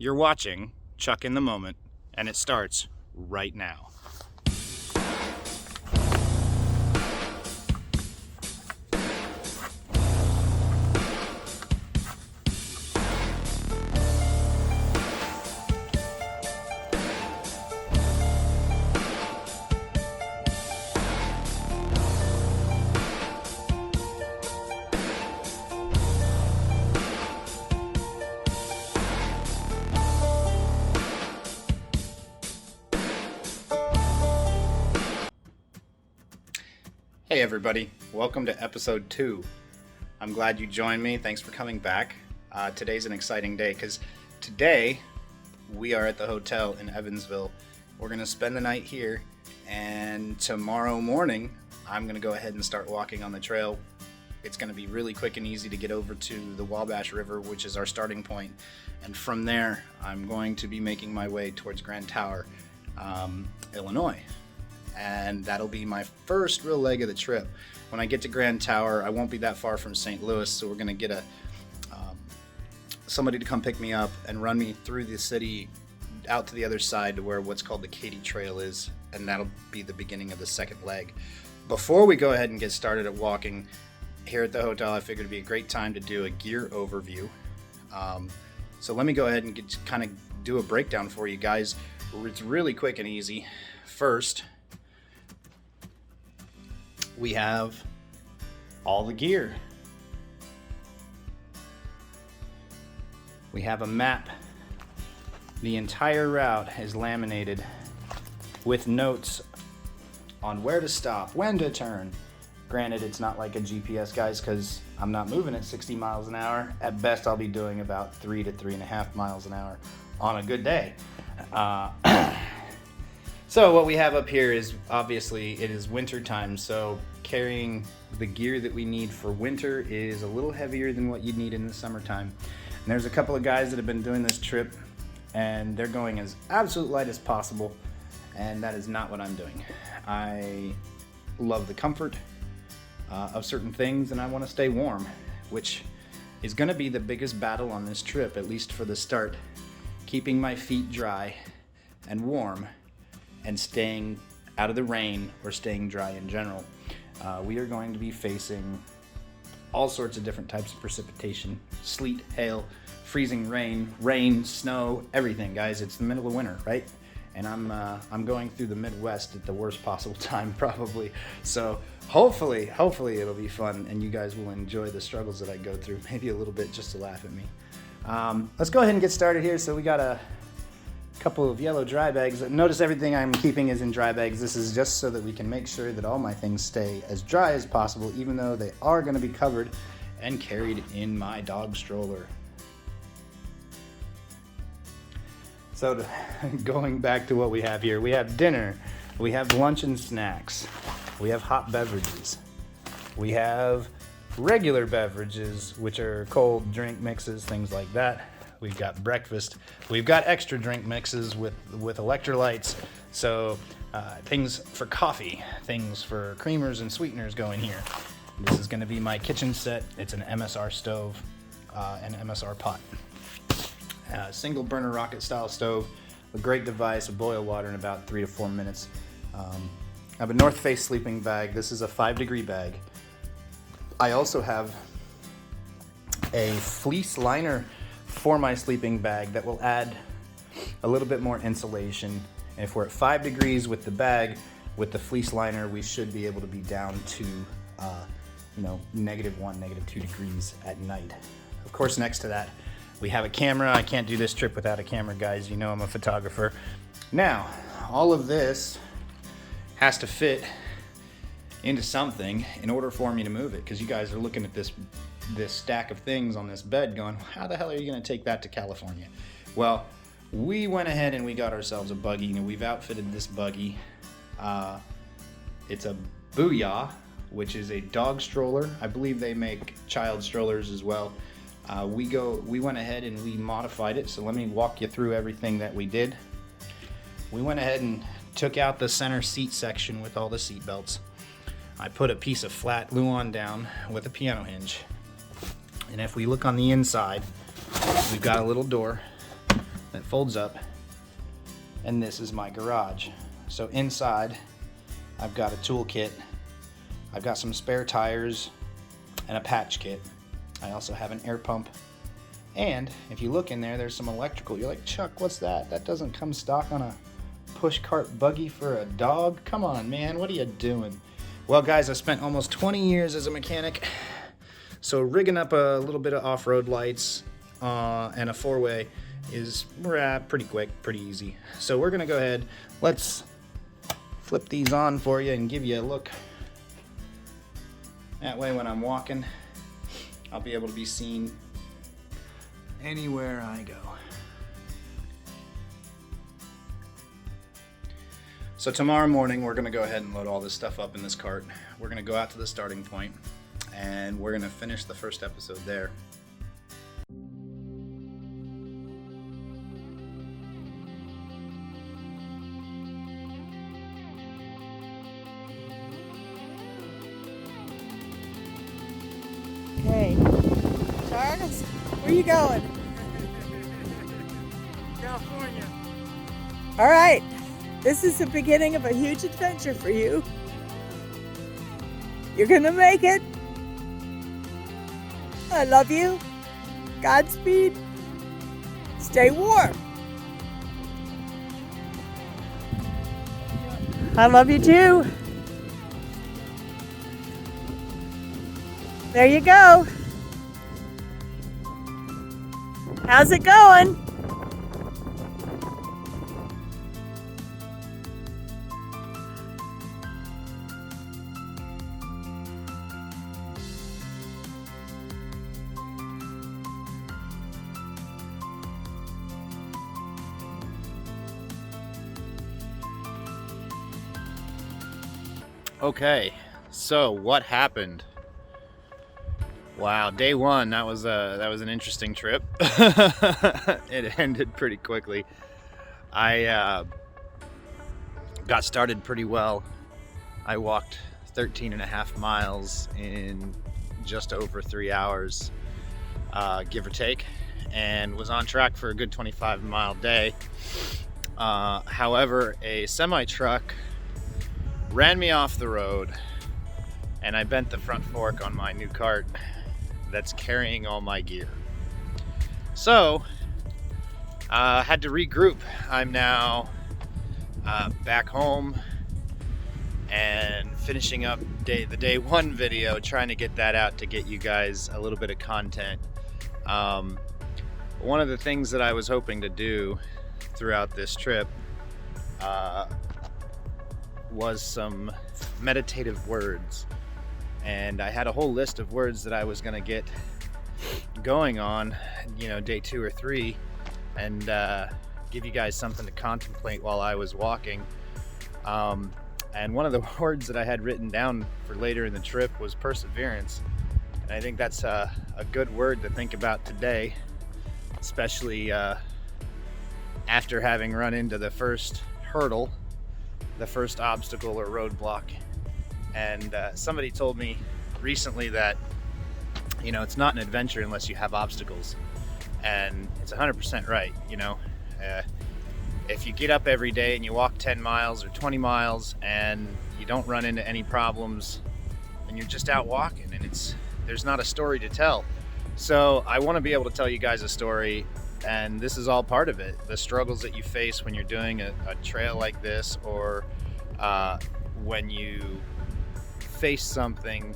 You're watching Chuck in the Moment, and it starts right now. Hey everybody, welcome to episode 2. I'm glad you joined me. Thanks for coming back. Today's an exciting day because today we are at the hotel in Evansville. We're going to spend the night here, and tomorrow morning I'm going to go ahead and start walking on the trail. It's going to be really quick and easy to get over to the Wabash River, which is our starting point, and from there I'm going to be making my way towards Grand Tower, Illinois. And that'll be my first real leg of the trip. When I get to Grand Tower, I won't be that far from St. Louis, so we're gonna get somebody to come pick me up and run me through the city out to the other side to where what's called the Katy Trail is, and that'll be the beginning of the second leg. Before we go ahead and get started at walking here at the hotel, I figured it'd be a great time to do a gear overview. So let me go ahead and kind of do a breakdown for you guys. It's really quick and easy. First, we have all the gear. We have a map. The entire route is laminated with notes on where to stop, when to turn. Granted, it's not like a GPS, guys, because I'm not moving at 60 miles an hour. At best, I'll be doing about 3 to 3.5 miles an hour on a good day. So what we have up here is, obviously, it is winter time, so carrying the gear that we need for winter is a little heavier than what you'd need in the summertime. And there's a couple of guys that have been doing this trip, and they're going as absolute light as possible, and that is not what I'm doing. I love the comfort of certain things, and I want to stay warm, which is going to be the biggest battle on this trip, at least for the start. Keeping my feet dry and warm, and staying out of the rain or staying dry in general. We are going to be facing all sorts of different types of precipitation: sleet, hail, freezing rain, snow, everything, guys. It's the middle of winter, right? And I'm going through the Midwest at the worst possible time, probably. So hopefully it'll be fun, and you guys will enjoy the struggles that I go through, maybe a little bit just to laugh at me. Let's go ahead and get started here. So we got a couple of yellow dry bags. Notice everything I'm keeping is in dry bags. This is just so that we can make sure that all my things stay as dry as possible, even though they are going to be covered and carried in my dog stroller. So going back to what we have here, we have dinner, we have lunch and snacks, we have hot beverages, we have regular beverages, which are cold drink mixes, things like that. We've got breakfast. We've got extra drink mixes with electrolytes. So things for coffee, things for creamers and sweeteners go in here. This is going to be my kitchen set. It's an MSR stove, and MSR pot. Single burner rocket style stove. A great device. Will boil water in about 3 to 4 minutes. I have a North Face sleeping bag. This is a 5-degree bag. I also have a fleece liner for my sleeping bag that will add a little bit more insulation. And if we're at 5 degrees with the bag, with the fleece liner, we should be able to be down to -1, -2 degrees at night. Of course, next to that, we have a camera. I can't do this trip without a camera, guys. You know I'm a photographer. Now, all of this has to fit into something in order for me to move it, because you guys are looking at this stack of things on this bed going, how the hell are you going to take that to California? Well, we went ahead and we got ourselves a buggy, and we've outfitted this buggy. It's a Booyah, which is a dog stroller. I believe they make child strollers as well. We went ahead and we modified it, so let me walk you through everything that we did. We went ahead and took out the center seat section with all the seat belts. I put a piece of flat Luan down with a piano hinge. And if we look on the inside, we've got a little door that folds up, and this is my garage. So inside, I've got a tool kit, I've got some spare tires, and a patch kit. I also have an air pump, and if you look in there, there's some electrical. You're like, Chuck, what's that? That doesn't come stock on a push cart buggy for a dog? Come on, man, what are you doing? Well, guys, I spent almost 20 years as a mechanic, so rigging up a little bit of off-road lights and a four-way is pretty quick, pretty easy. So we're gonna go ahead, let's flip these on for you and give you a look. That way when I'm walking, I'll be able to be seen anywhere I go. So tomorrow morning, we're gonna go ahead and load all this stuff up in this cart. We're gonna go out to the starting point, and we're gonna finish the first episode there. Hey, Charles, where you going? California. All right, this is the beginning of a huge adventure for you. You're gonna make it. I love you. Godspeed. Stay warm. I love you too. There you go. How's it going? Okay, so what happened? Wow, day one, that was an interesting trip. It ended pretty quickly. I got started pretty well. I walked 13 and a half miles in just over 3 hours, give or take, and was on track for a good 25-mile day. However, a semi-truck ran me off the road, and I bent the front fork on my new cart that's carrying all my gear. So, had to regroup. I'm now back home and finishing up the day one video, trying to get that out to get you guys a little bit of content. One of the things that I was hoping to do throughout this trip was some meditative words, and I had a whole list of words that I was going to get going on, day 2 or 3, and give you guys something to contemplate while I was walking. And one of the words that I had written down for later in the trip was perseverance, and I think that's a good word to think about today, especially after having run into the first hurdle, the first obstacle or roadblock. And somebody told me recently that it's not an adventure unless you have obstacles, and it's 100% right. If you get up every day and you walk 10 miles or 20 miles and you don't run into any problems, then you're just out walking, and there's not a story to tell. So I want to be able to tell you guys a story, and this is all part of it. The struggles that you face when you're doing a trail like this, or when you face something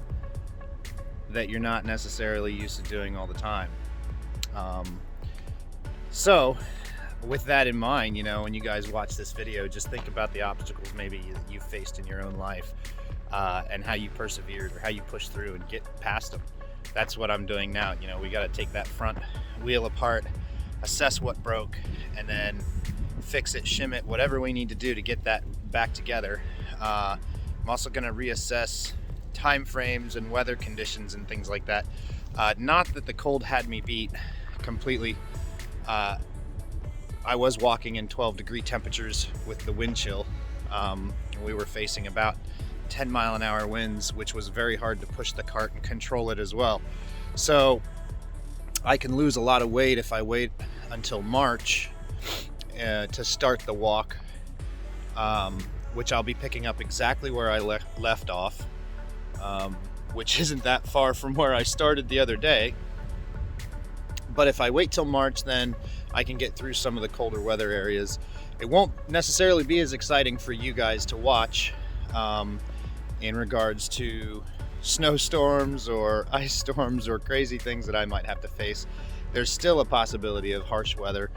that you're not necessarily used to doing all the time. So with that in mind, when you guys watch this video, just think about the obstacles maybe you've faced in your own life, and how you persevered or how you pushed through and get past them. That's what I'm doing now. We got to take that front wheel apart, assess what broke, and then fix it, shim it, whatever we need to do to get that back together. I'm also going to reassess time frames and weather conditions and things like that. Not that the cold had me beat completely. I was walking in 12-degree temperatures with the wind chill. We were facing about 10-mile-an-hour winds, which was very hard to push the cart and control it as well. So I can lose a lot of weight if I wait until March to start the walk, which I'll be picking up exactly where I left off, which isn't that far from where I started the other day. But if I wait till March, then I can get through some of the colder weather areas. It won't necessarily be as exciting for you guys to watch in regards to snowstorms or ice storms or crazy things that I might have to face. There's still a possibility of harsh weather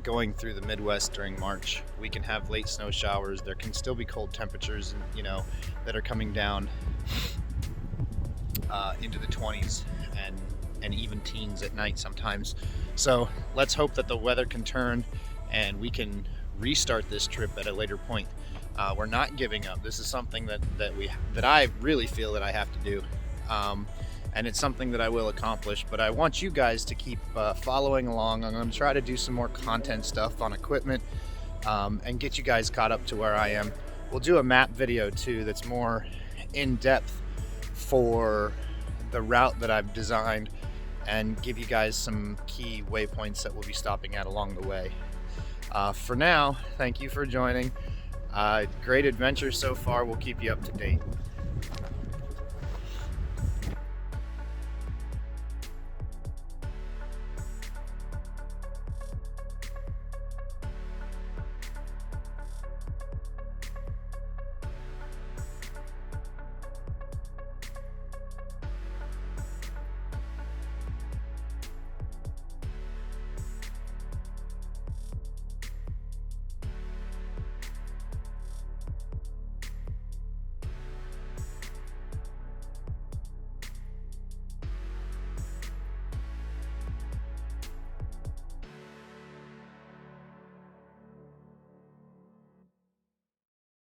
going through the Midwest during March. We can have late snow showers. There can still be cold temperatures, that are coming down into the 20s and even teens at night sometimes. So let's hope that the weather can turn and we can restart this trip at a later point. We're not giving up. This is something that I really feel that I have to do, and it's something that I will accomplish. But I want you guys to keep following along. I'm going to try to do some more content stuff on equipment and get you guys caught up to where I am. We'll do a map video too that's more in depth for the route that I've designed and give you guys some key waypoints that we'll be stopping at along the way. For now, thank you for joining. Great adventure so far. We'll keep you up to date.